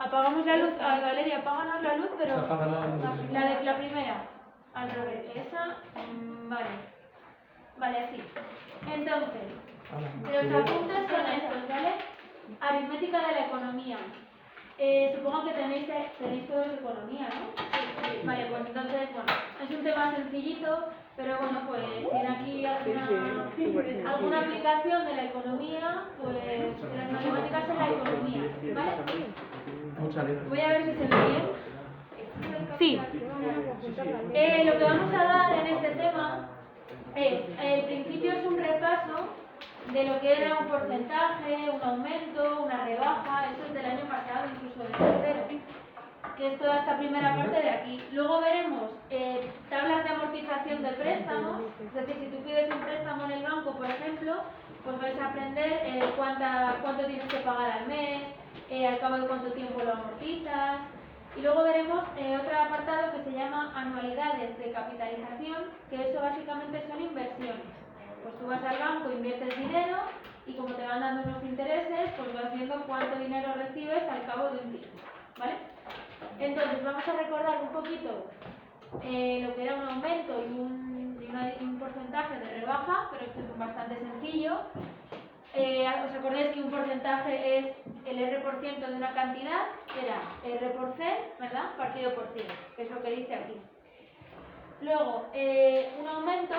Apagamos la luz. A Valeria, apáganos la luz, pero la primera. Al revés. Esa. Vale, así. Entonces, los apuntes son estos, ¿vale? Aritmética de la economía. Supongo que tenéis todos economía, ¿no? Vale, pues entonces, bueno, es un tema sencillito, pero bueno, pues tiene aquí alguna aplicación de la economía, pues de las matemáticas en la economía, ¿vale? Voy a ver si se ve bien. Sí. Lo que vamos a dar en este tema es, el principio es un repaso de lo que era un porcentaje, un aumento, una rebaja, eso es del año pasado, incluso del tercero, que es toda esta primera parte de aquí. Luego veremos tablas de amortización de préstamos, es decir, si tú pides un préstamo en el banco, por ejemplo, pues vais a aprender cuánto tienes que pagar al mes, al cabo de cuánto tiempo lo amortizas. Y luego veremos otro apartado que se llama anualidades de capitalización, que eso básicamente son inversiones. Pues tú vas al banco, inviertes dinero y como te van dando unos intereses, pues vas viendo cuánto dinero recibes al cabo de un tiempo, ¿vale? Entonces vamos a recordar un poquito lo que era un aumento y un porcentaje de rebaja, pero esto es bastante sencillo. ¿Os acordáis que un porcentaje es el R% de una cantidad? Era R por C, ¿verdad? Partido por 100, que es lo que dice aquí. Luego, un aumento,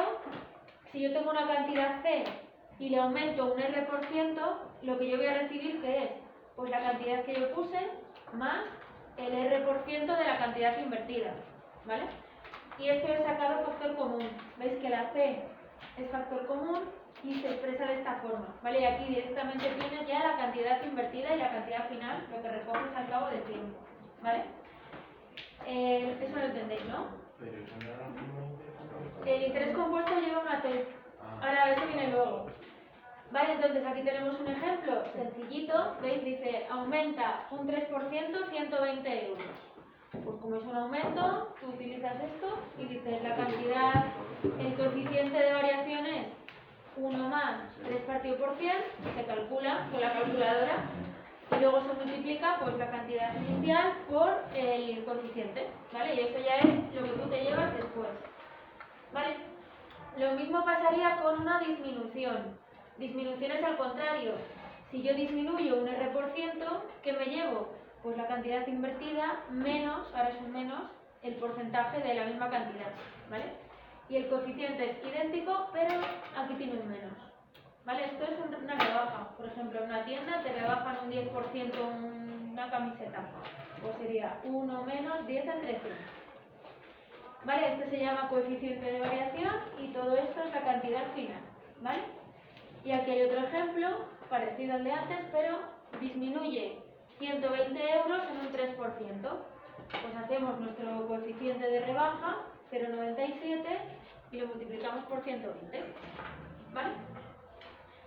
si yo tengo una cantidad C y le aumento un R%, lo que yo voy a recibir, ¿qué es? Pues la cantidad que yo puse más el R% de la cantidad invertida, ¿vale? Y esto es sacado factor común. ¿Veis que la C es factor común y se expresa de esta forma, ¿vale? Y aquí directamente tienes ya la cantidad invertida y la cantidad final, lo que recoges al cabo del tiempo, ¿vale? Eso lo entendéis, ¿no? El interés compuesto lleva una T. Ahora, eso viene luego. Vale, entonces aquí tenemos un ejemplo sencillito, ¿veis? Dice, aumenta un 3%, 120 euros. Pues como es un aumento, tú utilizas esto y dices la cantidad, el coeficiente de variación es 1 más 3 partido por 100, se calcula con la calculadora y luego se multiplica pues la cantidad inicial por el coeficiente, ¿vale? Y eso ya es lo que tú te llevas después, ¿vale? Lo mismo pasaría con una disminución. Disminución es al contrario. Si yo disminuyo un R%, ¿qué me llevo? Pues la cantidad invertida menos, ahora es un menos, el porcentaje de la misma cantidad, ¿vale? Y el coeficiente es idéntico, pero aquí tiene un menos, ¿vale? Esto es una rebaja. Por ejemplo, en una tienda te rebajan un 10% una camiseta, pues sería 1 menos 10 entre 100. ¿Vale? Este se llama coeficiente de variación y todo esto es la cantidad final, ¿vale? Y aquí hay otro ejemplo, parecido al de antes, pero disminuye 120 euros en un 3%. Pues hacemos nuestro coeficiente de rebaja, 0,97, y lo multiplicamos por 120, ¿vale?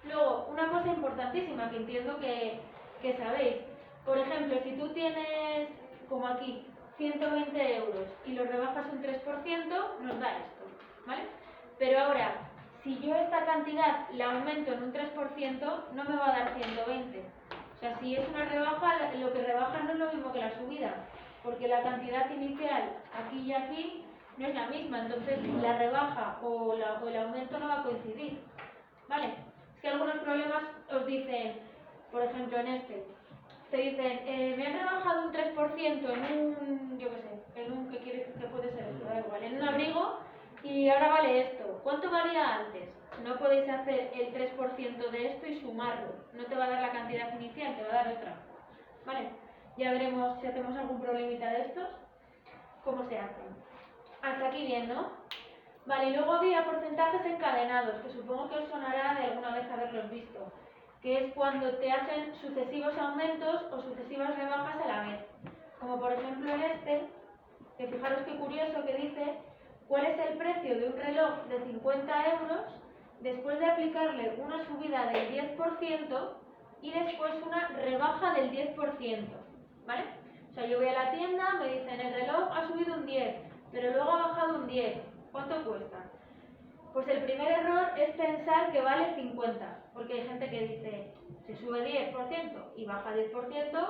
Luego, una cosa importantísima que entiendo que sabéis. Por ejemplo, si tú tienes, como aquí, 120 euros y lo rebajas un 3%, nos da esto, ¿vale? Pero ahora, si yo esta cantidad la aumento en un 3%, no me va a dar 120. O sea, si es una rebaja, lo que rebaja no es lo mismo que la subida, porque la cantidad inicial aquí y aquí no es la misma, entonces la rebaja o el aumento no va a coincidir, ¿vale? Es que algunos problemas os dicen, por ejemplo en este, te dicen, me han rebajado un 3% en un, yo qué sé, en un, ¿qué quieres que puede ser eso? Da igual, en un abrigo, y ahora vale esto. ¿Cuánto valía antes? No podéis hacer el 3% de esto y sumarlo. No te va a dar la cantidad inicial, te va a dar otra. ¿Vale? Ya veremos si hacemos algún problemita de estos, cómo se hacen. Hasta aquí bien, ¿no? Vale, y luego había porcentajes encadenados, que supongo que os sonará de alguna vez haberlos visto, que es cuando te hacen sucesivos aumentos o sucesivas rebajas a la vez. Como por ejemplo en este, que fijaros qué curioso que dice, ¿cuál es el precio de un reloj de 50 euros después de aplicarle una subida del 10% y después una rebaja del 10%? ¿Vale? O sea, yo voy a la tienda, me dicen el reloj ha subido un 10, pero luego ha bajado un 10. ¿Cuánto cuesta? Pues el primer error es pensar que vale 50, porque hay gente que dice, si sube 10% y baja 10%,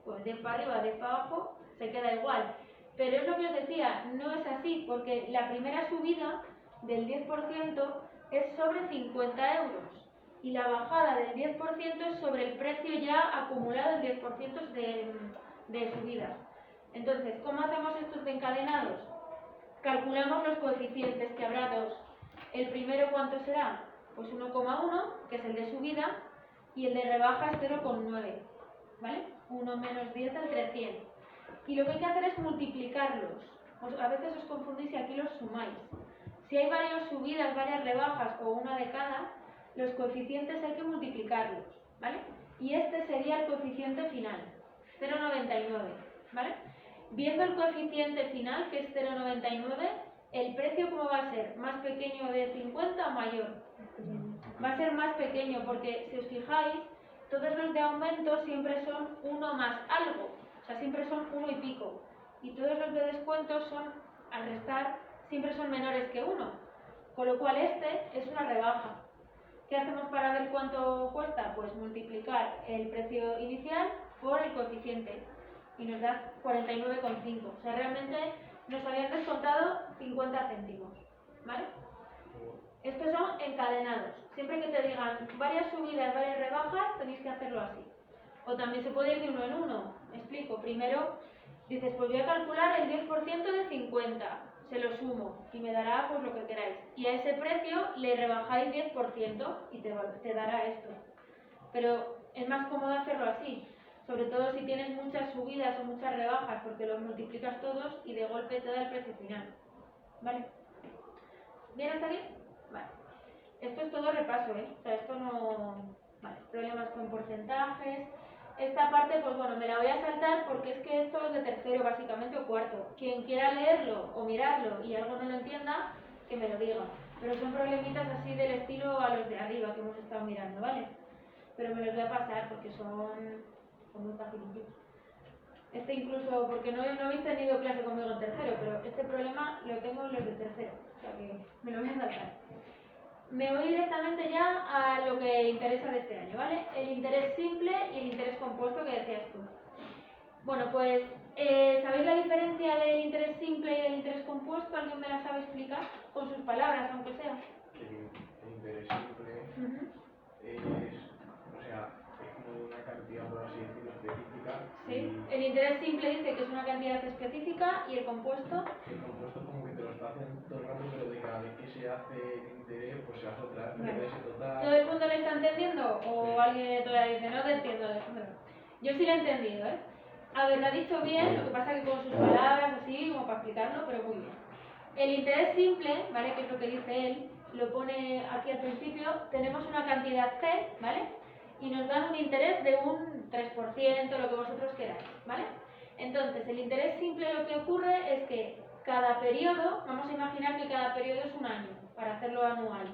pues 10 para arriba, 10 para abajo, se queda igual. Pero es lo que os decía, no es así, porque la primera subida del 10% es sobre 50 euros y la bajada del 10% es sobre el precio ya acumulado en 10% de subida. Entonces, ¿cómo hacemos estos encadenados? Calculamos los coeficientes, que habrá dos. El primero, ¿cuánto será? Pues 1,1, que es el de subida, y el de rebaja es 0,9, ¿vale? 1 menos 10 entre 100. Y lo que hay que hacer es multiplicarlos. A veces os confundís y aquí los sumáis. Si hay varias subidas, varias rebajas o una de cada, los coeficientes hay que multiplicarlos, ¿vale? Y este sería el coeficiente final, 0,99, ¿vale? Viendo el coeficiente final, que es 0,99, ¿el precio cómo va a ser? ¿Más pequeño de 50 o mayor? Va a ser más pequeño porque, si os fijáis, todos los de aumento siempre son 1 más algo, o sea, siempre son 1 y pico. Y todos los de descuento son, al restar, siempre son menores que 1. Con lo cual este es una rebaja. ¿Qué hacemos para ver cuánto cuesta? Pues multiplicar el precio inicial por el coeficiente y nos da 49,5. O sea, realmente nos habían descontado 50 céntimos, ¿vale? Estos son encadenados. Siempre que te digan varias subidas, varias rebajas, tenéis que hacerlo así. O también se puede ir de uno en uno. Me explico. Primero dices, pues voy a calcular el 10% de 50. Se lo sumo y me dará pues lo que queráis. Y a ese precio le rebajáis 10% y te dará esto. Pero es más cómodo hacerlo así. Sobre todo si tienes muchas subidas o muchas rebajas, porque los multiplicas todos y de golpe te da el precio final. ¿Vale? ¿Bien hasta aquí? Vale. Esto es todo repaso, ¿eh? O sea, esto no... Vale, problemas con porcentajes. Esta parte, pues bueno, me la voy a saltar porque es que esto es de tercero básicamente o cuarto. Quien quiera leerlo o mirarlo y algo no lo entienda, que me lo diga. Pero son problemitas así del estilo a los de arriba que hemos estado mirando, ¿vale? Pero me los voy a pasar porque son muy facilitos. Este incluso, porque no habéis tenido clase conmigo en tercero, pero este problema lo tengo en los de tercero, o sea que me lo voy a saltar. Me voy directamente ya a lo que interesa de este año, ¿vale? El interés simple y el interés compuesto que decías tú. Bueno, pues, ¿sabéis la diferencia del interés simple y del interés compuesto? ¿Alguien me la sabe explicar? Con sus palabras, aunque sea. El interés simple es, o sea, es como una cantidad, por así decirlo, específica. Sí, el interés simple dice que es una cantidad específica y el compuesto... El compuesto como que te lo está haciendo todo el rato, pero de cada vez que se hace el interés, pues se hace otra vez, Vale. ese total. ¿Todo el mundo lo está entendiendo? ¿O Sí. alguien todavía dice, no te entiendo, Alejandro? Yo sí lo he entendido, ¿eh? A ver, lo ha dicho bien, lo que pasa que con sus palabras, así, como para explicarlo, pero muy bien. El interés simple, ¿vale? Que es lo que dice él, lo pone aquí al principio, tenemos una cantidad C, ¿vale? Y nos dan un interés de un 3%, lo que vosotros queráis, ¿vale? Entonces, el interés simple lo que ocurre es que cada periodo, vamos a imaginar que cada periodo es un año, para hacerlo anual.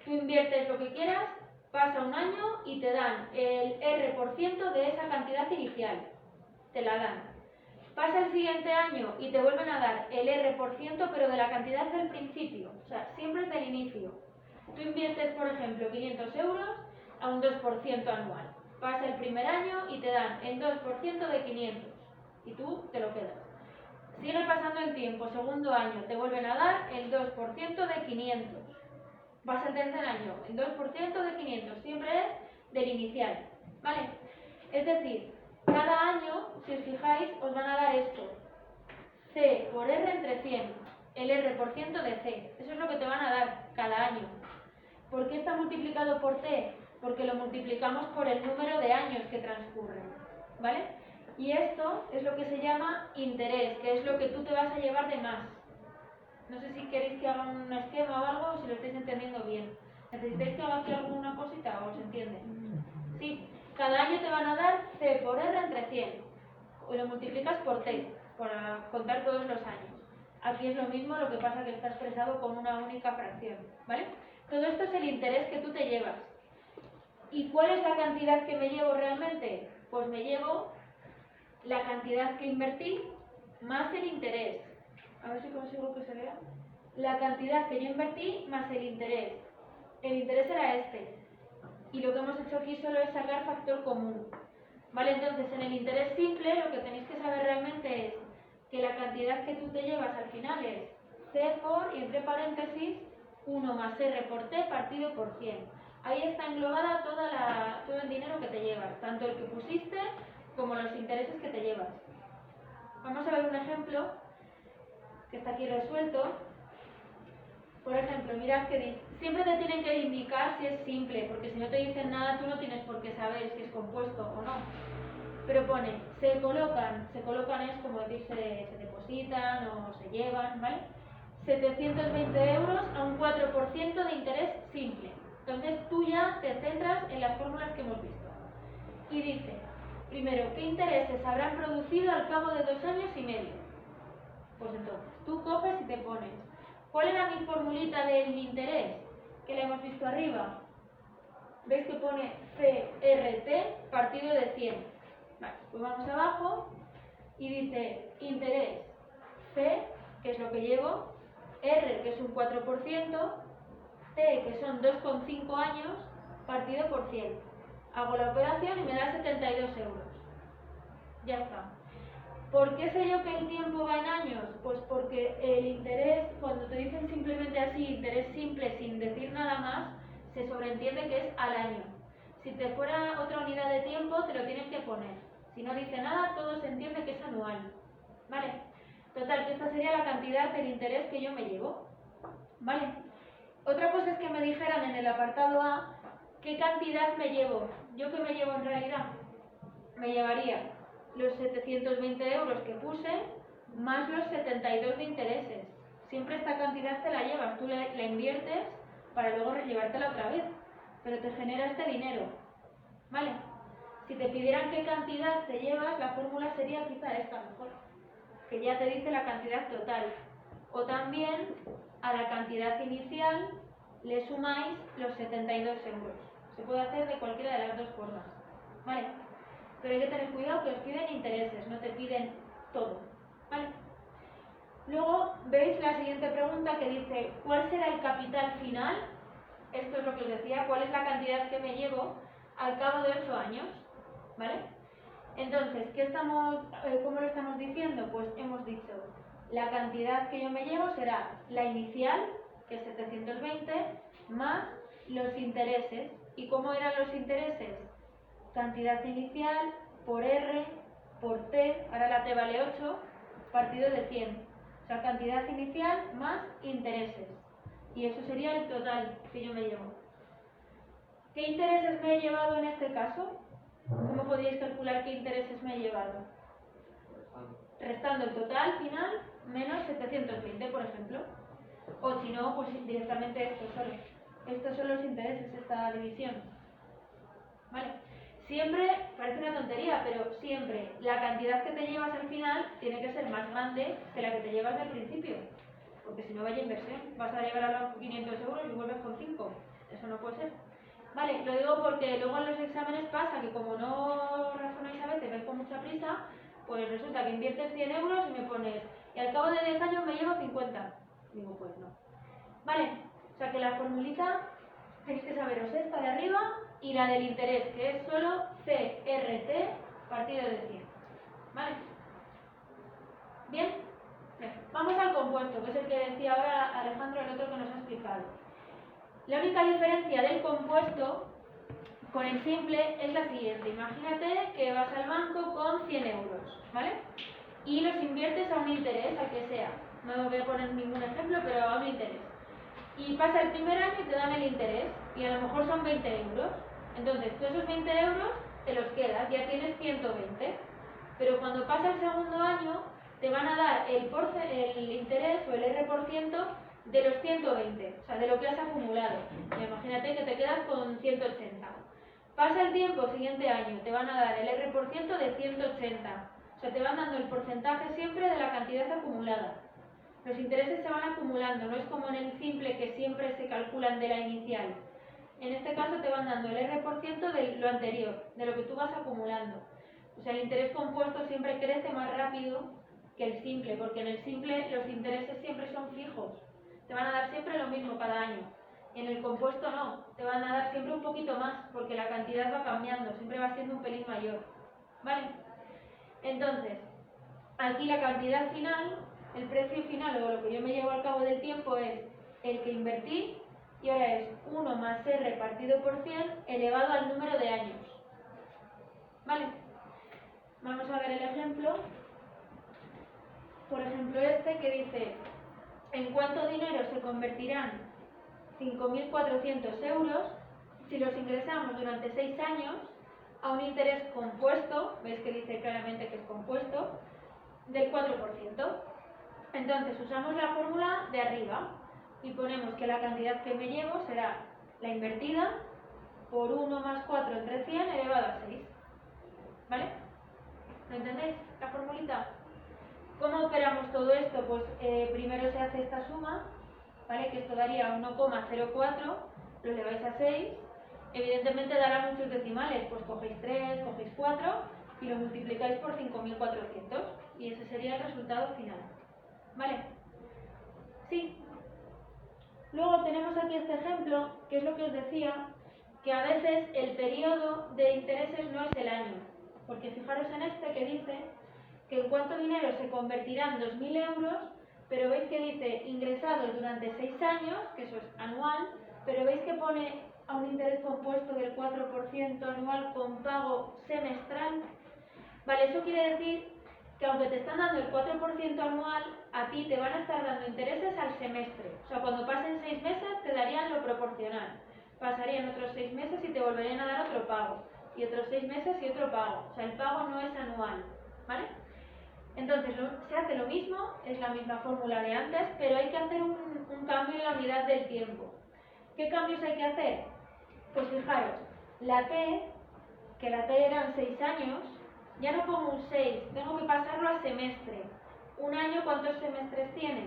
Tú inviertes lo que quieras, pasa un año y te dan el R% de esa cantidad inicial. Te la dan. Pasa el siguiente año y te vuelven a dar el R%, pero de la cantidad del principio. O sea, siempre es del inicio. Tú inviertes, por ejemplo, 500 euros a un 2% anual. Pasa el primer año y te dan el 2% de 500. Y tú te lo quedas. Sigue pasando el tiempo, segundo año, te vuelven a dar el 2% de 500. Pasa el tercer año, el 2% de 500. Siempre es del inicial. ¿Vale? Es decir, cada año, si os fijáis, os van a dar esto. C por R entre 100. El R% de C. Eso es lo que te van a dar cada año. ¿Por qué está multiplicado por T? Porque lo multiplicamos por el número de años que transcurren. ¿Vale? Y esto es lo que se llama interés, que es lo que tú te vas a llevar de más. No sé si queréis que haga un esquema o algo, o si lo estáis entendiendo bien. ¿Necesitáis que haga aquí alguna cosita o se entiende? Sí. Cada año te van a dar C por R entre 100. O lo multiplicas por T, para contar todos los años. Aquí es lo mismo, lo que pasa que está expresado con una única fracción. ¿Vale? Todo esto es el interés que tú te llevas. ¿Y cuál es la cantidad que me llevo realmente? Pues me llevo la cantidad que invertí más el interés. A ver si consigo que se vea. La cantidad que yo invertí más el interés. El interés era este. Y lo que hemos hecho aquí solo es sacar factor común. ¿Vale? Entonces, en el interés simple lo que tenéis que saber realmente es que la cantidad que tú te llevas al final es C por, y entre paréntesis, 1 más R por T partido por 100. Ahí está englobada todo el dinero que te llevas, tanto el que pusiste como los intereses que te llevas. Vamos a ver un ejemplo que está aquí resuelto. Por ejemplo, mirad que siempre te tienen que indicar si es simple, porque si no te dicen nada, tú no tienes por qué saber si es compuesto o no. Pero pone, se colocan es como decir se depositan o se llevan, ¿vale? 720 euros a un 4% de interés simple. Entonces tú ya te centras en las fórmulas que hemos visto. Y dice, primero, ¿qué intereses habrán producido al cabo de 2 años y medio? Pues entonces, tú coges y te pones, ¿cuál era mi formulita del interés? Que la hemos visto arriba. ¿Veis que pone CRT partido de 100? Vale, pues vamos abajo y dice interés C, que es lo que llevo, R, que es un 4%, T, que son 2,5 años, partido por 100. Hago la operación y me da 72 euros. Ya está. ¿Por qué sé yo que el tiempo va en años? Pues porque el interés, cuando te dicen simplemente así, interés simple sin decir nada más, se sobreentiende que es al año. Si te fuera otra unidad de tiempo, te lo tienen que poner. Si no dice nada, todo se entiende que es anual. ¿Vale? Total, que esta sería la cantidad del interés que yo me llevo. ¿Vale? Otra cosa es que me dijeran en el apartado A qué cantidad me llevo. ¿Yo qué me llevo en realidad? Me llevaría los 720 euros que puse más los 72 de intereses. Siempre esta cantidad te la llevas, tú la inviertes para luego llevártela otra vez, pero te genera este dinero. ¿Vale? Si te pidieran qué cantidad te llevas, la fórmula sería quizá esta mejor, que ya te dice la cantidad total. O también a la cantidad inicial le sumáis los 72 euros. Se puede hacer de cualquiera de las dos formas. ¿Vale? Pero hay que tener cuidado que os piden intereses, no te piden todo. ¿Vale? Luego veis la siguiente pregunta que dice, ¿cuál será el capital final? Esto es lo que os decía, ¿cuál es la cantidad que me llevo al cabo de 8 años? ¿Vale? Entonces, ¿cómo lo estamos diciendo? Pues hemos dicho, la cantidad que yo me llevo será la inicial, que es 720, más los intereses. ¿Y cómo eran los intereses? Cantidad inicial por R, por T, ahora la T vale 8, partido de 100. O sea, cantidad inicial más intereses. Y eso sería el total que yo me llevo. ¿Qué intereses me he llevado en este caso? ¿Cómo podríais calcular qué intereses me he llevado? Restando el total final menos 720, por ejemplo. O si no, pues directamente esto solo. Estos son los intereses, esta división. ¿Vale? Siempre, parece una tontería, pero siempre la cantidad que te llevas al final tiene que ser más grande que la que te llevas al principio. Porque si no, vaya inversión. Vas a llevar a los 500 euros y vuelves con 5. Eso no puede ser. Vale, lo digo porque luego en los exámenes pasa que como no razonáis a veces, vais con mucha prisa, pues resulta que inviertes 100 euros y me pones, y al cabo de 10 años me llevo 50. Digo, pues no. Vale, o sea que la formulita tenéis que saberos esta de arriba y la del interés, que es solo CRT partido de 100. ¿Vale? ¿Bien? Bien. Vamos al compuesto, que es el que decía ahora Alejandro, el otro que nos ha explicado. La única diferencia del compuesto con el simple es la siguiente. Imagínate que vas al banco con 100 euros, ¿vale? Y los inviertes a un interés, al que sea. No voy a poner ningún ejemplo, pero a un interés. Y pasa el primer año y te dan el interés, y a lo mejor son 20 euros. Entonces, tú esos 20 euros te los quedas, ya tienes 120. Pero cuando pasa el segundo año, te van a dar el interés o el R% de los 120, o sea, de lo que has acumulado. Imagínate que te quedas con 180. Pasa el tiempo, siguiente año, te van a dar el R% de 180. O sea, te van dando el porcentaje siempre de la cantidad acumulada. Los intereses se van acumulando, no es como en el simple que siempre se calculan de la inicial. En este caso te van dando el R% de lo anterior, de lo que tú vas acumulando. O sea, el interés compuesto siempre crece más rápido que el simple, porque en el simple los intereses siempre son fijos. Te van a dar siempre lo mismo cada año. En el compuesto no, te van a dar siempre un poquito más, porque la cantidad va cambiando, siempre va siendo un pelín mayor. ¿vale? Entonces, aquí la cantidad final, el precio final o lo que yo me llevo al cabo del tiempo es el que invertí y ahora es 1 más R partido por 100 elevado al número de años. ¿Vale? Vamos a ver el ejemplo. Por ejemplo este que dice, ¿en cuánto dinero se convertirán 5.400 euros si los ingresamos durante 6 años a un interés compuesto, veis que dice claramente que es compuesto, del 4%? Entonces usamos la fórmula de arriba y ponemos que la cantidad que me llevo será la invertida por 1 más 4 entre 100 elevado a 6. ¿Vale? ¿Lo entendéis? La formulita. ¿Cómo operamos todo esto? Pues primero se hace esta suma, ¿vale? Que esto daría 1,04, lo eleváis a 6. Evidentemente dará muchos decimales, pues cogéis 3, cogéis 4 y lo multiplicáis por 5.400 y ese sería el resultado final. ¿Vale? Sí. Luego tenemos aquí este ejemplo, que es lo que os decía, que a veces el periodo de intereses no es el año. Porque fijaros en este que dice que en cuánto dinero se convertirán 2.000 euros, pero veis que dice ingresados durante 6 años, que eso es anual, pero veis que pone a un interés compuesto del 4% anual con pago semestral. Vale, eso quiere decir que aunque te están dando el 4% anual, a ti te van a estar dando intereses al semestre. O sea, cuando pasen 6 meses te darían lo proporcional. Pasarían otros 6 meses y te volverían a dar otro pago. Y otros 6 meses y otro pago. O sea, el pago no es anual. ¿Vale? Entonces, se hace lo mismo, es la misma fórmula de antes, pero hay que hacer un cambio en la unidad del tiempo. ¿Qué cambios hay que hacer? Pues fijaros, la T, que la T eran 6 años, ya no pongo un 6, tengo que pasarlo a semestre. Un año, ¿cuántos semestres tiene?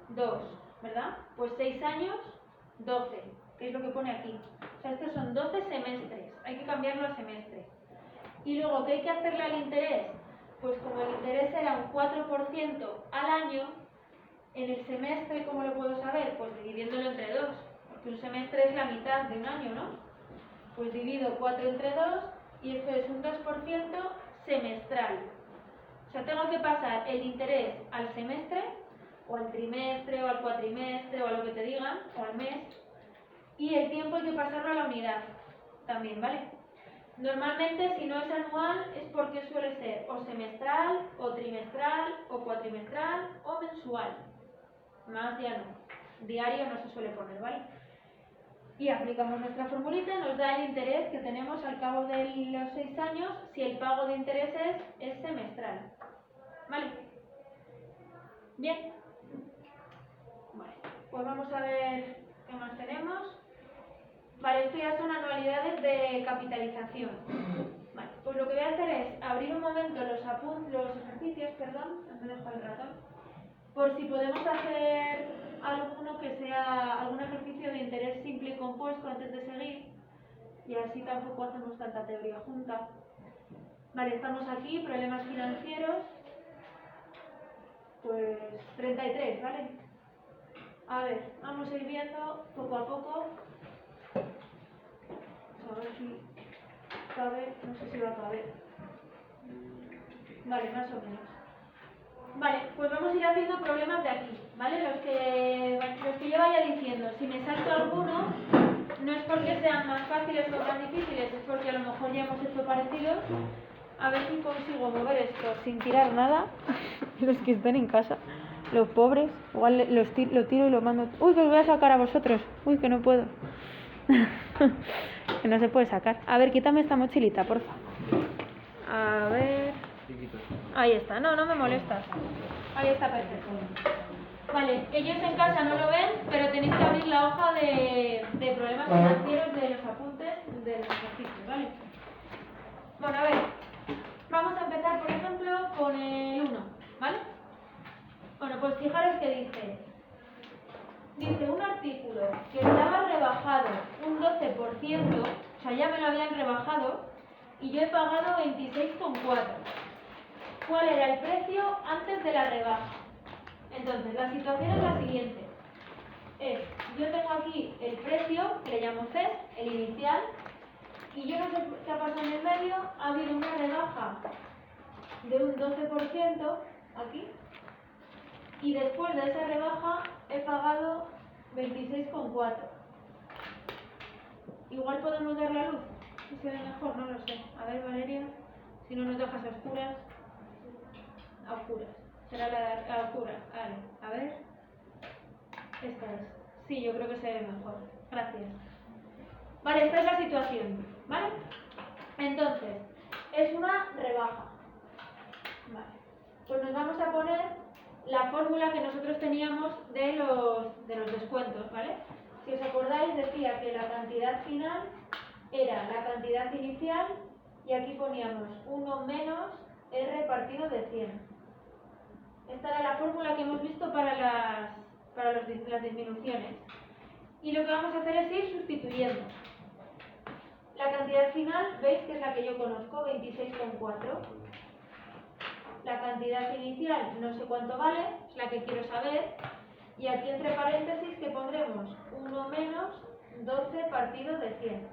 2, ¿verdad? Pues 6 años, 12, que es lo que pone aquí. O sea, estos son 12 semestres, hay que cambiarlo a semestre. Y luego, ¿qué hay que hacerle al interés? Pues como el interés era un 4% al año, en el semestre, ¿cómo lo puedo saber? Pues dividiéndolo entre 2, porque un semestre es la mitad de un año, ¿no? Pues divido 4 entre 2 y esto es un 2% semestral. O sea, tengo que pasar el interés al semestre, o al trimestre, o al cuatrimestre, o a lo que te digan, o al mes, y el tiempo hay que pasarlo a la unidad también, ¿vale? Normalmente, si no es anual, es porque suele ser o semestral, o trimestral, o cuatrimestral, o mensual. Más ya no. Diario no se suele poner, ¿vale? Y aplicamos nuestra formulita, nos da el interés que tenemos al cabo de los 6 años si el pago de intereses es semestral. ¿Vale? Bien. Vale, pues vamos a ver qué más tenemos. Vale, esto ya son anualidades de capitalización. Vale, pues lo que voy a hacer es abrir un momento los ejercicios, me dejo el ratón, por si podemos hacer alguno que sea algún ejercicio de interés simple y compuesto antes de seguir, y así tampoco hacemos tanta teoría junta. Vale, estamos aquí, problemas financieros, pues 33, ¿vale? A ver, vamos a ir viendo poco a poco. A ver si cabe, no sé si va a caber. Vale, más o menos. Vale, pues vamos a ir haciendo problemas de aquí, ¿vale? Los que yo vaya diciendo. Si me salto alguno, no es porque sean más fáciles o más difíciles, es porque a lo mejor ya hemos hecho parecidos. A ver si consigo mover esto sin tirar nada. Los que estén en casa, los pobres, igual lo tiro y lo mando. Uy, que os voy a sacar a vosotros. Uy, que no puedo. Que no se puede sacar. A ver, quítame esta mochilita, porfa. A ver. Ahí está. No, no me molestas. Ahí está, perfecto. Vale, ellos en casa no lo ven, pero tenéis que abrir la hoja de problemas financieros de los apuntes de los ejercicios, ¿vale? Bueno, a ver. Vamos a empezar, por ejemplo, con el 1, ¿vale? Bueno, pues fijaros que dice un artículo que estaba rebajado un 12%, o sea, ya me lo habían rebajado, y yo he pagado 26,4. ¿Cuál era el precio antes de la rebaja? Entonces, la situación es la siguiente. Yo tengo aquí el precio, que le llamo C, el inicial, Y yo no sé qué ha pasado en el medio, ha habido una rebaja de un 12% aquí, y después de esa rebaja he pagado 26,4. Igual podemos dar la luz, si se ve mejor, no lo sé. A ver, Valeria, si no nos dejas a oscuras. A oscuras. Será a oscuras. Vale, a ver. Esta es. Sí, yo creo que se ve mejor. Gracias. Vale, esta es la situación, ¿vale? Entonces, es una rebaja. Vale. Pues nos vamos a poner la fórmula que nosotros teníamos de los descuentos, ¿vale? Si os acordáis, decía que la cantidad final era la cantidad inicial y aquí poníamos 1 menos R partido de 100. Esta era la fórmula que hemos visto para las disminuciones. Y lo que vamos a hacer es ir sustituyendo. La cantidad final, veis que es la que yo conozco, 26,4. La cantidad inicial, no sé cuánto vale, es la que quiero saber. Y aquí entre paréntesis que pondremos 1 menos 12 partido de 100.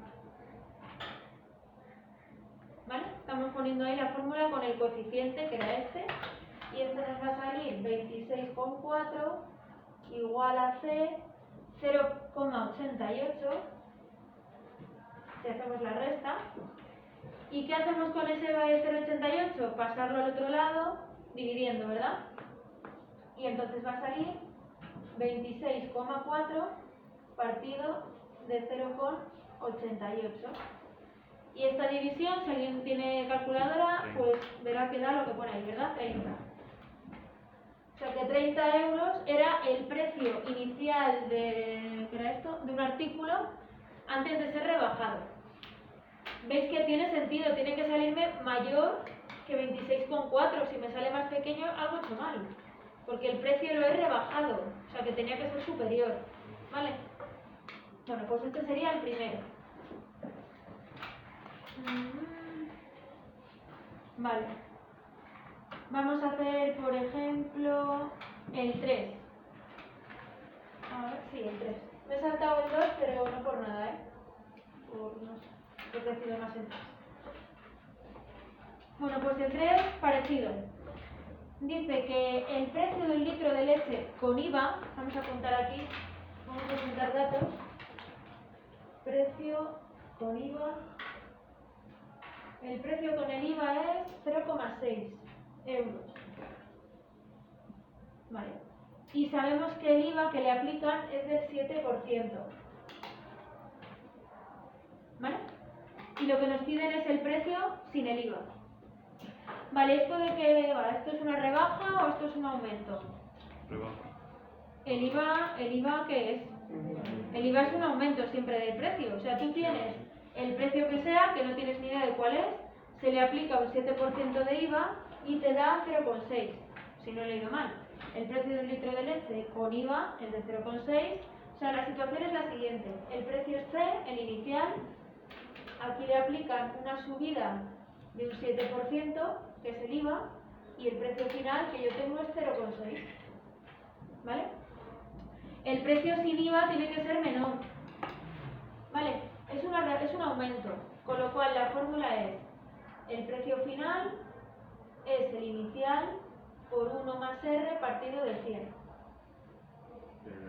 ¿Vale? Estamos poniendo ahí la fórmula con el coeficiente, que era este. Y este nos va a salir 26,4 igual a C 0,88. Si hacemos la resta. ¿Y qué hacemos con ese 0,88? Pasarlo al otro lado, dividiendo, ¿verdad? Y entonces va a salir 26,4 partido de 0,88. Y esta división, si alguien tiene calculadora, pues verá que da lo que pone ahí, ¿verdad? 30. O sea que 30 euros era el precio inicial de, ¿qué era esto? De un artículo antes de ser rebajado. ¿Veis que tiene sentido? Tiene que salirme mayor que 26,4. Si me sale más pequeño, algo he hecho mal. Porque el precio lo he rebajado. O sea que tenía que ser superior. ¿Vale? Bueno, pues este sería el primero. Vale. Vamos a hacer, por ejemplo, el 3. A ver, sí, el 3. Me he saltado el 2, pero no por nada, ¿eh? No sé, he crecido más en 3. Bueno, pues el 3, parecido. Dice que el precio de un litro de leche con IVA, vamos a apuntar aquí, vamos a apuntar datos. Precio con IVA. El precio con el IVA es 0,6 euros. Vale. Y sabemos que el IVA que le aplican es del 7%. ¿Vale? Y lo que nos piden es el precio sin el IVA. Vale, ¿esto de qué va? ¿Esto es una rebaja o esto es un aumento? Rebaja. ¿El IVA qué es? El IVA es un aumento siempre del precio. O sea, tú tienes el precio que sea, que no tienes ni idea de cuál es, se le aplica un 7% de IVA y te da 0,6, si no he leído mal. El precio de un litro de leche con IVA es de 0,6. O sea, la situación es la siguiente. El precio es C, el inicial. Aquí le aplican una subida de un 7%, que es el IVA, y el precio final que yo tengo es 0,6. ¿Vale? El precio sin IVA tiene que ser menor. ¿Vale? Es un aumento, con lo cual la fórmula es el precio final es el inicial por 1 más R partido de 100. Pero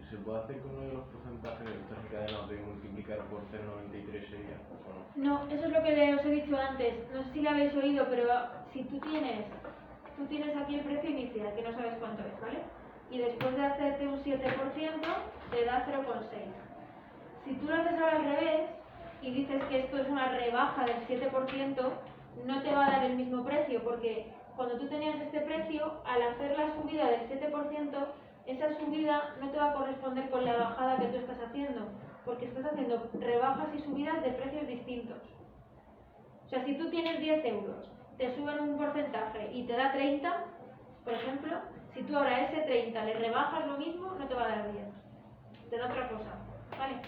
¿se puede hacer con uno de los porcentajes de estas encadenados de multiplicar por 0,93 sería? ¿O no? No, eso es lo que os he dicho antes. No sé si lo habéis oído, pero si tú tienes aquí el precio inicial, que no sabes cuánto es, ¿vale? Y después de hacerte un 7%, te da 0,6. Si tú lo haces ahora al revés y dices que esto es una rebaja del 7%, no te va a dar el mismo precio, porque cuando tú tenías este precio, al hacer la subida del 7%, esa subida no te va a corresponder con la bajada que tú estás haciendo, porque estás haciendo rebajas y subidas de precios distintos. O sea, si tú tienes 10 euros, te suben un porcentaje y te da 30, por ejemplo, si tú ahora a ese 30 le rebajas lo mismo, no te va a dar 10. Te da otra cosa, ¿vale?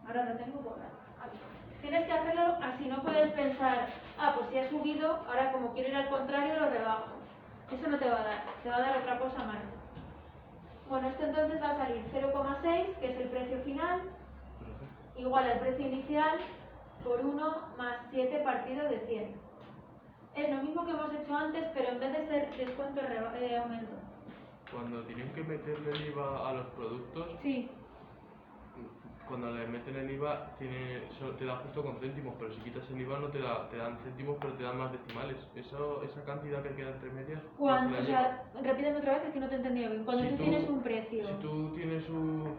Ahora lo tengo por aquí. Tienes que hacerlo así, no puedes pensar, pues si ha subido, ahora como quiero ir al contrario lo rebajo. Eso no te va a dar, te va a dar otra cosa más. Bueno, esto entonces va a salir 0,6, que es el precio final, igual al precio inicial, por 1 más 7 partido de 100. Es lo mismo que hemos hecho antes, pero en vez de ser descuento, aumento. Cuando tienen que meterle el IVA a los productos, Sí. cuando le meten el IVA te da justo con céntimos, pero si quitas el IVA no te dan céntimos, pero te dan más decimales. Esa cantidad que queda entre medias. Cuando, o sea, repíteme otra vez, es que no te he entendido bien. Cuando si tú tienes un precio. Si tú tienes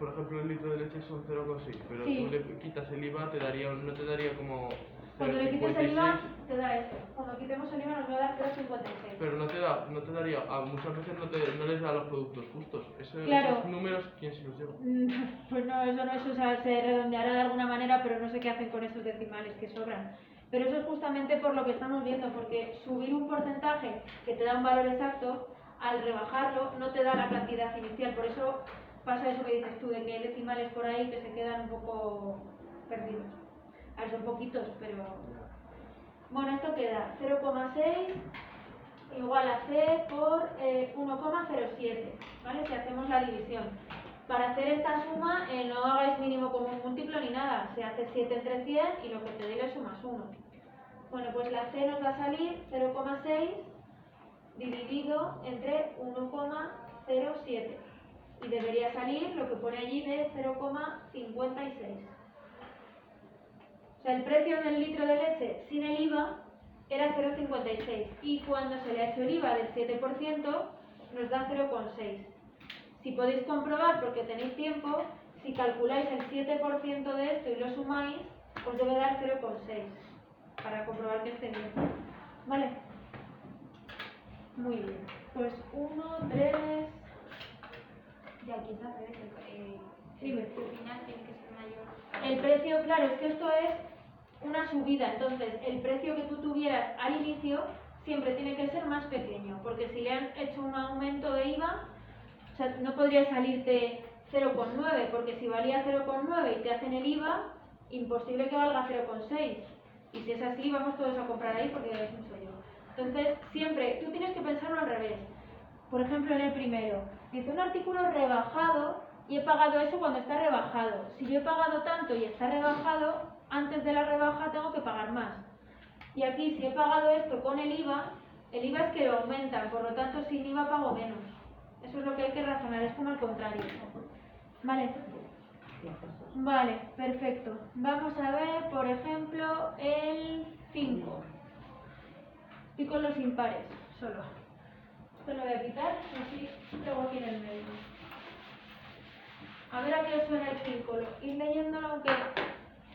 por ejemplo, el litro de leche son 0,6, pero Sí. tú le quitas el IVA, no te daría como. Cuando le quites el 0,56. IVA, te da esto. Cuando quitemos el IVA nos va a dar 0,56. Pero no te daría, muchas veces no les da los productos justos. Claro. Esos números, ¿quién se los lleva? Pues no, eso no es, o sea, se redondeará de alguna manera, pero no sé qué hacen con esos decimales que sobran. Pero eso es justamente por lo que estamos viendo, porque subir un porcentaje que te da un valor exacto, al rebajarlo no te da la cantidad inicial. Por eso pasa eso que dices tú, de que hay decimales por ahí que se quedan un poco perdidos. A ver, son poquitos, pero... Bueno, esto queda 0,6 igual a C por 1,07, ¿vale? Si hacemos la división. Para hacer esta suma no hagáis mínimo común múltiplo ni nada, se hace 7 entre 100 y lo que te dé le sumas 1. Bueno, pues la C nos va a salir 0,6 dividido entre 1,07 y debería salir lo que pone allí de 0,56. O sea, el precio del litro de leche sin el IVA era 0,56 y cuando se le ha hecho el IVA del 7% nos da 0,6. Si podéis comprobar, porque tenéis tiempo, si calculáis el 7% de esto y lo sumáis, os debe dar 0,6 para comprobar que esté bien. ¿Vale? Muy bien. Pues 1, 3... Y aquí es al revés, Dime. el precio final tiene que ser mayor. El precio, claro, es que esto es una subida, entonces el precio que tú tuvieras al inicio siempre tiene que ser más pequeño, porque si le han hecho un aumento de IVA, o sea, no podría salirte 0,9, porque si valía 0,9 y te hacen el IVA, imposible que valga 0,6. Y si es así, vamos todos a comprar ahí porque es mucho yo. Entonces, siempre, tú tienes que pensarlo al revés. Por ejemplo, en el primero, dice un artículo rebajado y he pagado eso cuando está rebajado. Si yo he pagado tanto y está rebajado, antes de la rebaja tengo que pagar más. Y aquí, si he pagado esto con el IVA es que lo aumentan, por lo tanto, sin IVA pago menos. Eso es lo que hay que razonar, es como el contrario. ¿Vale? Vale, perfecto. Vamos a ver, por ejemplo, el 5. Estoy con los impares, solo. Esto lo voy a quitar, así luego aquí en el medio. A ver a qué os suena el 5. Ir leyéndolo, aunque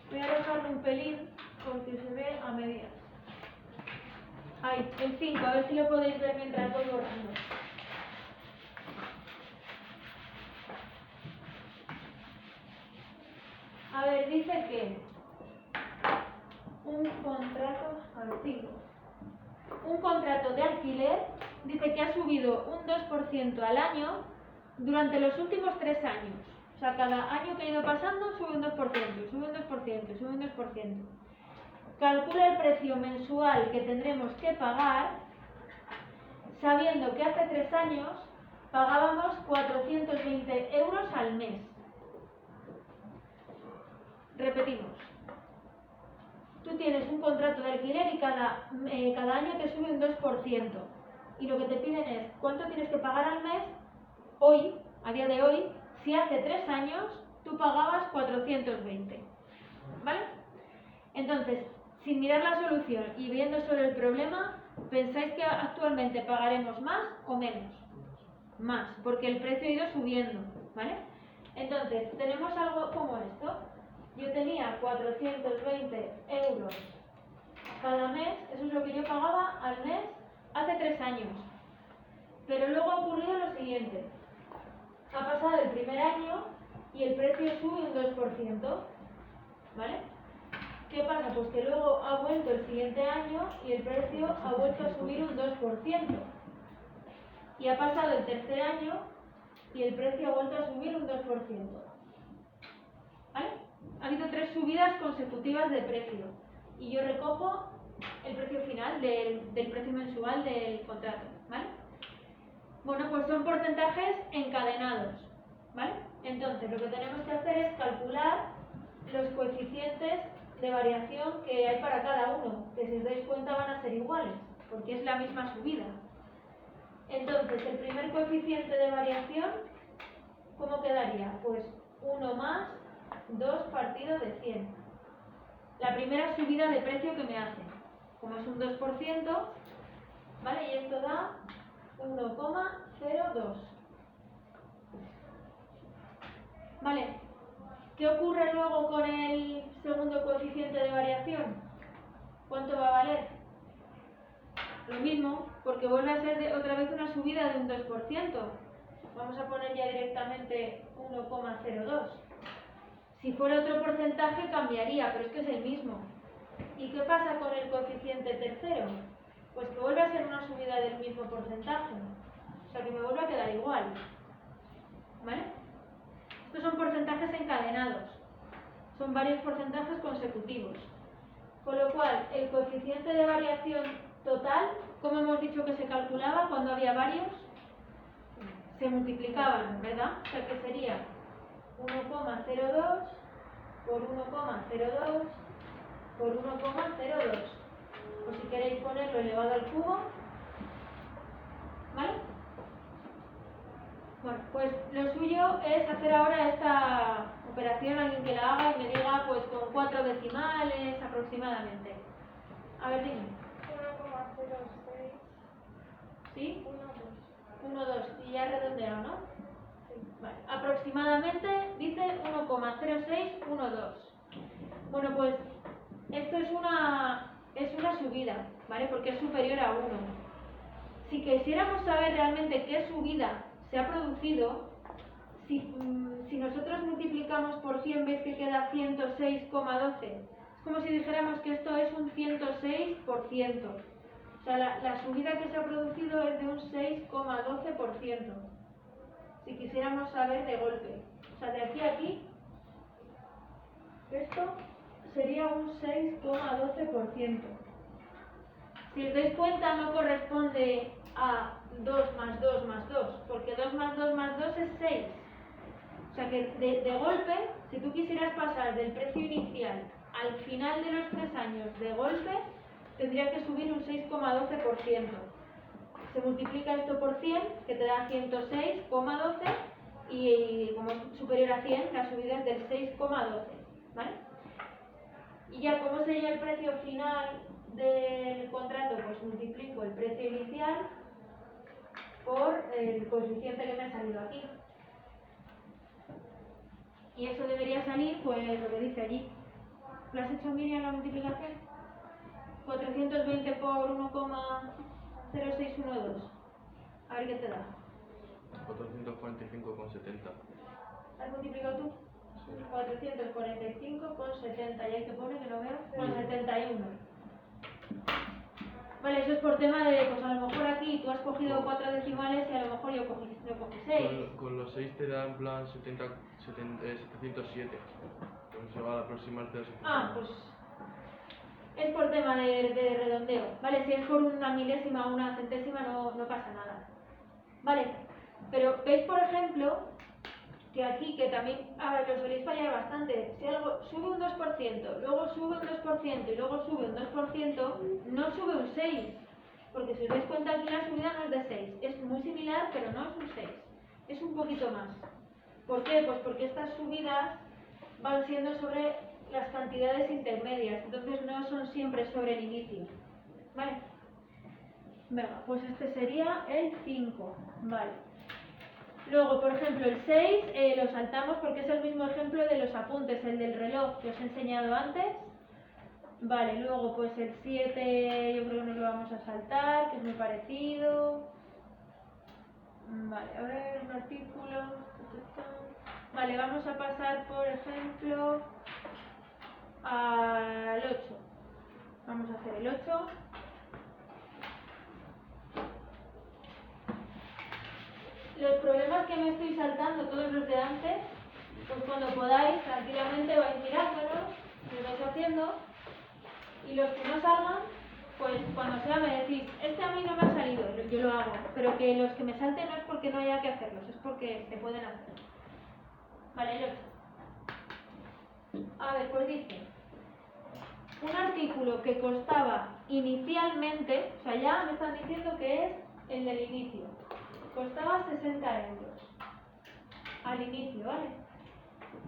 voy a dejarlo un pelín, porque se ve a medias. Ahí, el 5, a ver si lo podéis ver mientras voy borrando. A ver, dice que un contrato, a ver, 5. Un contrato de alquiler dice que ha subido un 2% al año durante los últimos 3 años. O sea, cada año que ha ido pasando sube un 2%, sube un 2%, sube un 2%. Calcula el precio mensual que tendremos que pagar sabiendo que hace 3 años pagábamos 420 euros al mes. Repetimos. Tú tienes un contrato de alquiler y cada año te sube un 2%. Y lo que te piden es cuánto tienes que pagar al mes hoy, a día de hoy, si hace 3 años tú pagabas 420. ¿Vale? Entonces, sin mirar la solución y viendo solo el problema, ¿pensáis que actualmente pagaremos más o menos? Más, porque el precio ha ido subiendo. ¿Vale? Entonces, tenemos algo como esto. Yo tenía 420 euros cada mes, eso es lo que yo pagaba al mes hace 3 años. Pero luego ha ocurrido lo siguiente. Ha pasado el primer año y el precio sube un 2%. ¿Vale? ¿Qué pasa? Pues que luego ha vuelto el siguiente año y el precio ha vuelto a subir un 2%. Y ha pasado el tercer año y el precio ha vuelto a subir un 2%. ¿Vale? Ha habido 3 subidas consecutivas de precio y yo recojo el precio final del precio mensual del contrato, ¿vale? Bueno, pues son porcentajes encadenados, ¿vale? Entonces lo que tenemos que hacer es calcular los coeficientes de variación que hay para cada uno, que si os dais cuenta van a ser iguales, porque es la misma subida. Entonces, el primer coeficiente de variación, ¿cómo quedaría? Pues 1 más 2 partido de 100. La primera subida de precio que me hacen. Como es un 2%, ¿vale? Y esto da 1,02. ¿Vale? ¿Qué ocurre luego con el segundo coeficiente de variación? ¿Cuánto va a valer? Lo mismo, porque vuelve a ser otra vez una subida de un 2%. Vamos a poner ya directamente 1,02. Si fuera otro porcentaje cambiaría, pero es que es el mismo. ¿Y qué pasa con el coeficiente tercero? Pues que vuelve a ser una subida del mismo porcentaje. O sea que me vuelve a quedar igual. ¿Vale? Estos son porcentajes encadenados. Son varios porcentajes consecutivos. Con lo cual, el coeficiente de variación total, ¿cómo hemos dicho que se calculaba cuando había varios? Se multiplicaban, ¿verdad? O sea que sería 1,02 por 1,02 por 1,02. O si queréis ponerlo elevado al cubo. ¿Vale? Bueno, pues lo suyo es hacer ahora esta operación, alguien que la haga y me diga pues con 4 decimales aproximadamente. A ver, dime. 1,06. ¿Sí? 1,2. 1,2. Y ya redondeo, ¿no? Sí. Vale. Aproximadamente dice 1,0612. Bueno, pues esto es una subida, ¿vale? Porque es superior a 1. Si quisiéramos saber realmente qué subida se ha producido, si nosotros multiplicamos por 100, veis que queda 106,12. Es como si dijéramos que esto es un 106%. O sea, la subida que se ha producido es de un 6,12%. Si quisiéramos saber de golpe. O sea, de aquí a aquí, esto sería un 6,12%. Si os dais cuenta, no corresponde a 2 más 2 más 2, porque 2 más 2 más 2 es 6. O sea que de golpe, si tú quisieras pasar del precio inicial al final de los 3 años de golpe, tendrías que subir un 6,12%. Se multiplica esto por 100, que te da 106,12, y como es superior a 100, la subida es del 6,12, ¿vale? Y ya, ¿cómo sería el precio final del contrato? Pues multiplico el precio inicial por el coeficiente que me ha salido aquí. Y eso debería salir, pues lo que dice allí. ¿Lo has hecho, Miriam, la multiplicación? 420 por 1,0612. A ver qué te da. 445,70. ¿Has multiplicado tú? Sí. 445,70. Y hay que poner, que lo veo, con 71. Vale, eso es por tema de, pues a lo mejor aquí tú has cogido 4 decimales y a lo mejor yo cogí 6. Con los 6 te da en plan 707. Entonces se va a aproximarte a 700. Ah, pues es por tema de redondeo. Vale, si es por una milésima o una centésima no pasa nada. Vale, pero veis por ejemplo que aquí, que también lo soléis fallar bastante, si algo sube un 2%, luego sube un 2% y luego sube un 2%, no sube un 6, porque si os dais cuenta aquí la subida no es de 6, es muy similar pero no es un 6, es un poquito más. ¿Por qué? Pues porque estas subidas van siendo sobre las cantidades intermedias, entonces no son siempre sobre el inicio. ¿Vale? Venga, pues este sería el 5, vale. Luego, por ejemplo, el 6 lo saltamos porque es el mismo ejemplo de los apuntes, el del reloj que os he enseñado antes. Vale, luego pues el 7 yo creo que nos lo vamos a saltar, que es muy parecido. Vale, a ver, un artículo. Vale, vamos a pasar, por ejemplo, al 8. Vamos a hacer el 8. Los problemas que me estoy saltando, todos los de antes, pues cuando podáis, tranquilamente vais mirándolos, lo vais haciendo, y los que no salgan, pues cuando sea me decís, este a mí no me ha salido, yo lo hago, pero que los que me salten no es porque no haya que hacerlos, es porque se pueden hacer. Vale, el 8. A ver, pues dice, un artículo que costaba inicialmente, o sea, ya me están diciendo que es el del inicio, costaba 60 euros al inicio, ¿vale?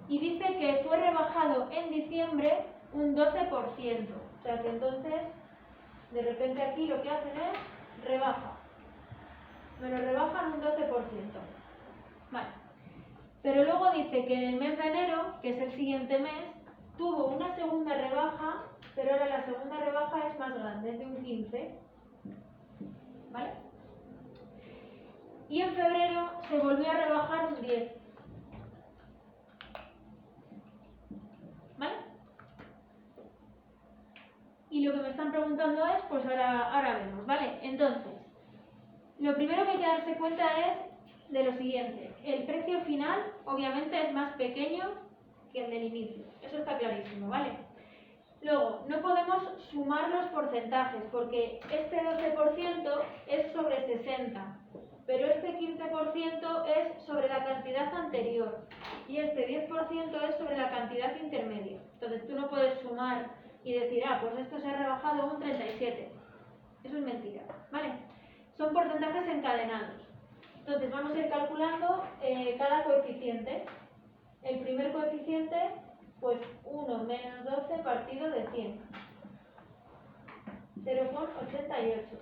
Y dice que fue rebajado en diciembre un 12%, o sea que entonces, de repente aquí lo que hacen es rebaja, me lo rebajan un 12%, vale. Pero luego dice que en el mes de enero, que es el siguiente mes, tuvo una segunda rebaja, pero ahora la segunda rebaja es más grande, es de un 15%, ¿vale? Y en febrero se volvió a rebajar un 10%, ¿vale? Y lo que me están preguntando es, pues ahora vemos, ¿vale? Entonces, lo primero que hay que darse cuenta es de lo siguiente. El precio final, obviamente, es más pequeño que el del inicio. Eso está clarísimo, ¿vale? Luego, no podemos sumar los porcentajes, porque este 12% es sobre 60, pero este 15% es sobre la cantidad anterior, y este 10% es sobre la cantidad intermedia. Entonces, tú no puedes sumar y decir, pues esto se ha rebajado un 37. Eso es mentira, ¿vale? Son porcentajes encadenados. Entonces vamos a ir calculando cada coeficiente. El primer coeficiente, pues 1 menos 12 partido de 100. 0,88.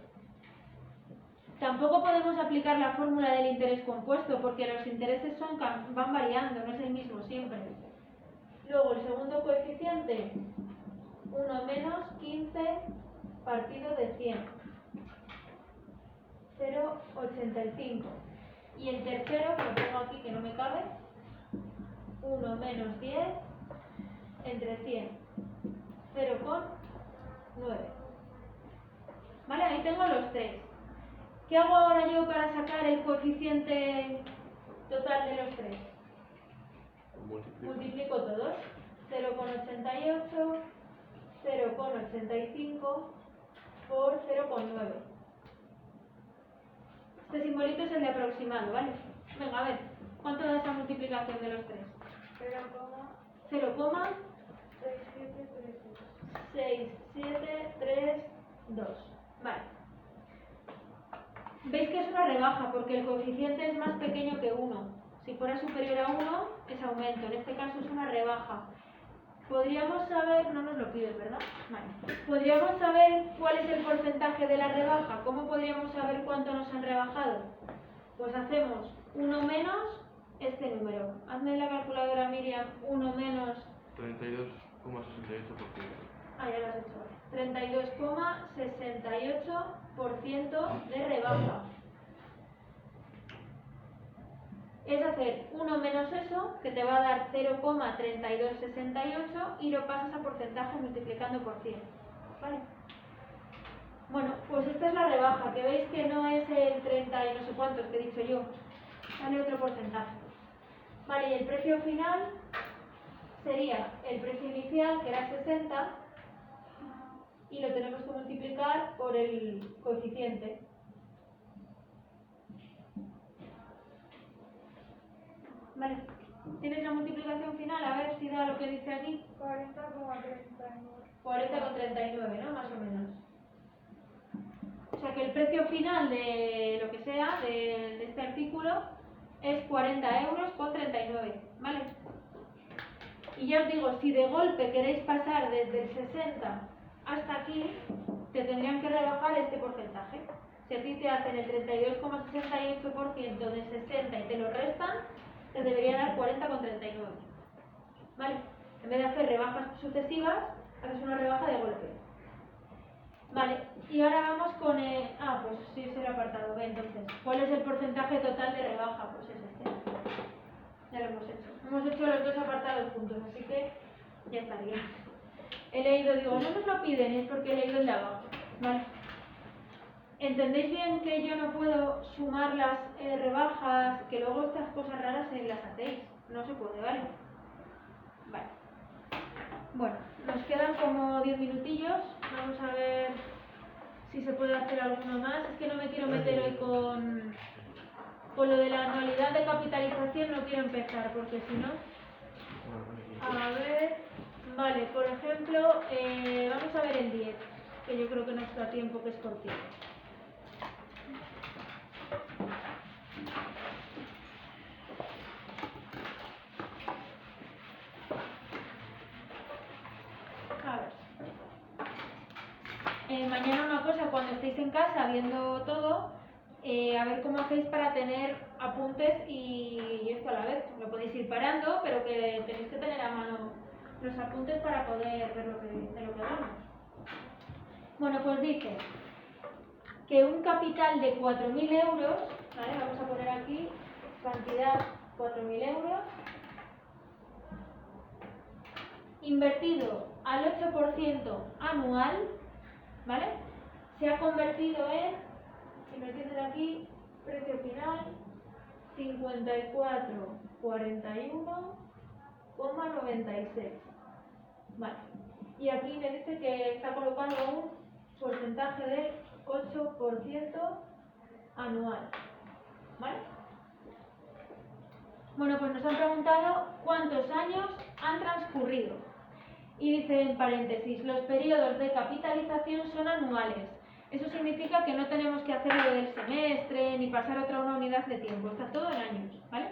Tampoco podemos aplicar la fórmula del interés compuesto porque los intereses van variando, no es el mismo siempre. Luego el segundo coeficiente, 1 menos 15 partido de 100. 0,85. Y el tercero, que lo pongo aquí que no me cabe, 1 menos 10 entre 100. 0,9. ¿Vale? Ahí tengo los tres. ¿Qué hago ahora yo para sacar el coeficiente total de los tres? Multiplico todos. 0,88, 0,85 por 0,9. Este simbolito es el de aproximado, ¿vale? Venga, a ver, ¿cuánto da esa multiplicación de los tres? 0,6732. Vale. Veis que es una rebaja porque el coeficiente es más pequeño que 1. Si fuera superior a 1 es aumento, en este caso es una rebaja. Podríamos saber, no nos lo pides, ¿verdad? Vale. ¿Podríamos saber cuál es el porcentaje de la rebaja? ¿Cómo podríamos saber cuánto nos han rebajado? Pues hacemos 1 menos este número. Hazme la calculadora, Miriam, 1 menos... 32,68%. Ah, ya lo has hecho. 32,68% de rebaja. Es hacer 1 menos eso, que te va a dar 0,3268 y lo pasas a porcentaje multiplicando por 100. ¿Vale? Bueno, pues esta es la rebaja, que veis que no es el 30 y no sé cuántos que he dicho yo. Sale otro porcentaje. Vale, y el precio final sería el precio inicial, que era 60, y lo tenemos que multiplicar por el coeficiente. Vale, ¿tienes la multiplicación final? A ver si da lo que dice aquí. 40,39, ¿no? Más o menos. O sea que el precio final de lo que sea, de este artículo, es 40 euros con 39, ¿vale? Y ya os digo, si de golpe queréis pasar desde el 60 hasta aquí, te tendrían que rebajar este porcentaje. Si a ti te hacen el 32,68% de 60 y te lo restan, te debería dar 40,39. ¿Vale? En vez de hacer rebajas sucesivas, haces una rebaja de golpe. Vale, y ahora vamos con el... pues sí, es el apartado B, entonces. ¿Cuál es el porcentaje total de rebaja? Pues es este. Ya lo hemos hecho. Hemos hecho los dos apartados juntos, así que ya estaría. He leído, digo, no nos lo piden, es porque he leído el de abajo. Vale. ¿Entendéis bien que yo no puedo sumar las rebajas, que luego estas cosas raras las hacéis? No se puede, ¿vale? Vale. Bueno, nos quedan como 10 minutillos. Vamos a ver si se puede hacer alguno más. Es que no me quiero meter hoy con lo de la anualidad de capitalización, no quiero empezar, porque si no... A ver... Vale, por ejemplo, vamos a ver el 10, que yo creo que nos da tiempo, que es cortito. A ver. Mañana una cosa, cuando estéis en casa viendo todo, a ver cómo hacéis para tener apuntes y esto a la vez. Lo podéis ir parando, pero que tenéis que tener a mano los apuntes para poder ver de lo que hablamos. Bueno, pues dice que un capital de 4.000 euros, ¿vale? Vamos a poner aquí cantidad 4.000 euros, invertido al 8% anual, ¿vale? Se ha convertido en, si me entienden aquí, precio final 54,41,96. Vale. Y aquí me dice que está colocando un porcentaje del 8% anual. ¿Vale? Bueno, pues nos han preguntado cuántos años han transcurrido. Y dice en paréntesis, los periodos de capitalización son anuales. Eso significa que no tenemos que hacer lo del semestre ni pasar otra una unidad de tiempo. Está todo en años, ¿vale?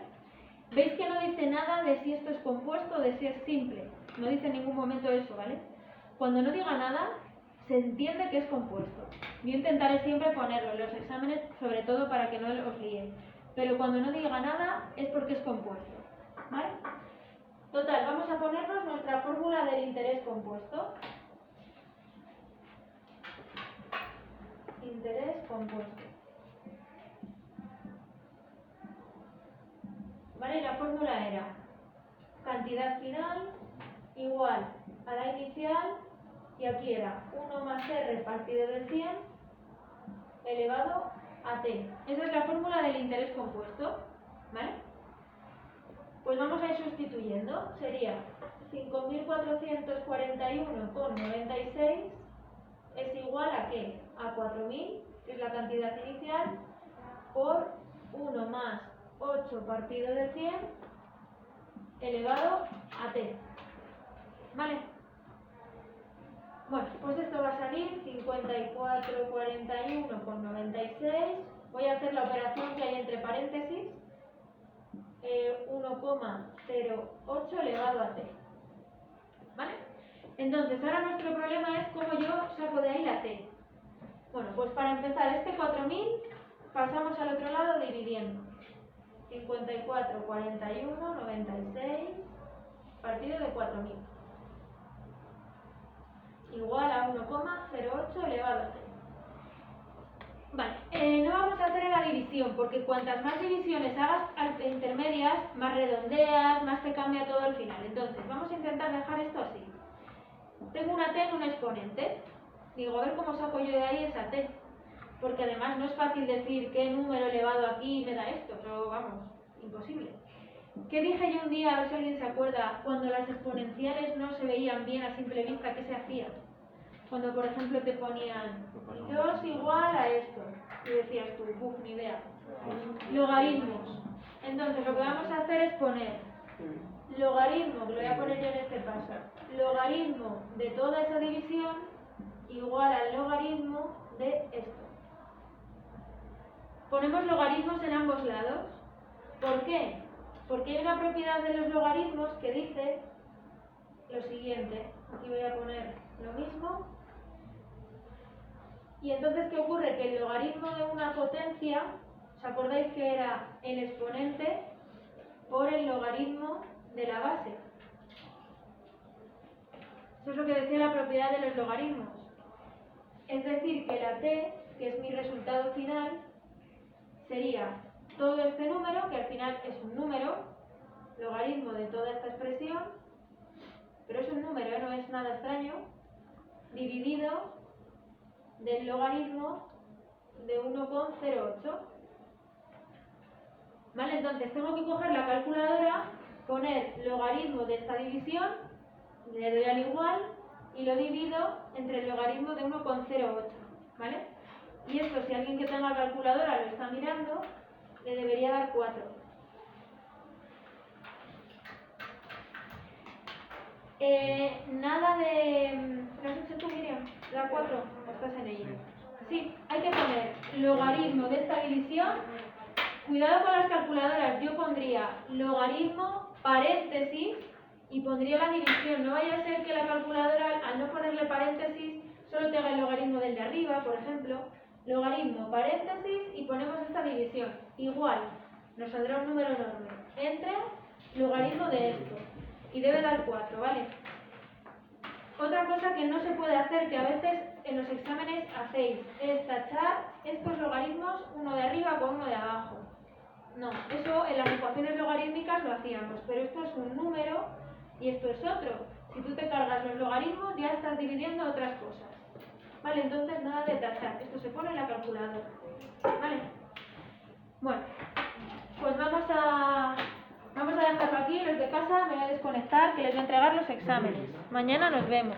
¿Veis que no dice nada de si esto es compuesto o de si es simple? No dice en ningún momento eso, ¿vale? Cuando no diga nada, se entiende que es compuesto. Yo intentaré siempre ponerlo en los exámenes, sobre todo para que no os líen. Pero cuando no diga nada, es porque es compuesto, ¿vale? Total, vamos a ponernos nuestra fórmula del interés compuesto. Interés compuesto. ¿Vale? Y la fórmula era cantidad final igual a la inicial, y aquí era 1 más R partido de 100 elevado a T. Esa es la fórmula del interés compuesto, ¿vale? Pues vamos a ir sustituyendo. Sería 5.441,96 es igual a ¿qué? A 4.000, que es la cantidad inicial, por 1 más 8 partido de 100 elevado a T. ¿Vale? Bueno, pues esto va a salir 54,41,96. Voy a hacer la operación que hay entre paréntesis. 1,08 elevado a T. ¿Vale? Entonces, ahora nuestro problema es cómo yo saco de ahí la T. Bueno, pues para empezar, este 4.000 pasamos al otro lado dividiendo. 54,41,96 partido de 4.000. Igual a 1,08 elevado a T. Vale, no vamos a hacer la división, porque cuantas más divisiones hagas intermedias, más redondeas, más te cambia todo al final. Entonces, vamos a intentar dejar esto así. Tengo una T en un exponente. Digo, a ver cómo saco yo de ahí esa T. Porque además no es fácil decir qué número elevado aquí me da esto. Pero vamos, imposible. ¿Qué dije yo un día, a ver si alguien se acuerda, cuando las exponenciales no se veían bien a simple vista? ¿Qué se hacía? Cuando, por ejemplo, te ponían 2 igual a esto. Y decías tú, ni idea. Logaritmos. Entonces, lo que vamos a hacer es poner logaritmo, que lo voy a poner yo en este paso, logaritmo de toda esa división igual al logaritmo de esto. Ponemos logaritmos en ambos lados. ¿Por qué? Porque hay una propiedad de los logaritmos que dice lo siguiente. Aquí voy a poner lo mismo. Y entonces, ¿qué ocurre? Que el logaritmo de una potencia, ¿os acordáis que era el exponente por el logaritmo de la base? Eso es lo que decía la propiedad de los logaritmos. Es decir, que la t, que es mi resultado final, sería todo este número, que al final es un número, logaritmo de toda esta expresión, pero es un número, no es nada extraño, dividido del logaritmo de 1,08. ¿Vale? Entonces tengo que coger la calculadora, poner logaritmo de esta división, le doy al igual y lo divido entre el logaritmo de 1,08. ¿Vale? Y esto, si alguien que tenga calculadora lo está mirando, le debería dar 4. Nada de... ¿Lo has hecho tú, Miriam? ¿La 4? Estás en ella. Sí, hay que poner logaritmo de esta división. Cuidado con las calculadoras, yo pondría logaritmo, paréntesis y pondría la división. No vaya a ser que la calculadora, al no ponerle paréntesis, solo te haga el logaritmo del de arriba, por ejemplo. Logaritmo, paréntesis y ponemos esta división. Igual, nos saldrá un número enorme. Entre logaritmo de esto. Y debe dar 4, ¿vale? Otra cosa que no se puede hacer, que a veces en los exámenes hacéis, es tachar estos logaritmos, uno de arriba con uno de abajo. No, eso en las ecuaciones logarítmicas lo hacíamos, pero esto es un número y esto es otro. Si tú te cargas los logaritmos, ya estás dividiendo otras cosas. Vale, entonces nada de tachar, esto se pone en la calculadora. Vale. Bueno, pues vamos a dejarlo aquí, los de casa me voy a desconectar, que les voy a entregar los exámenes. Mañana nos vemos.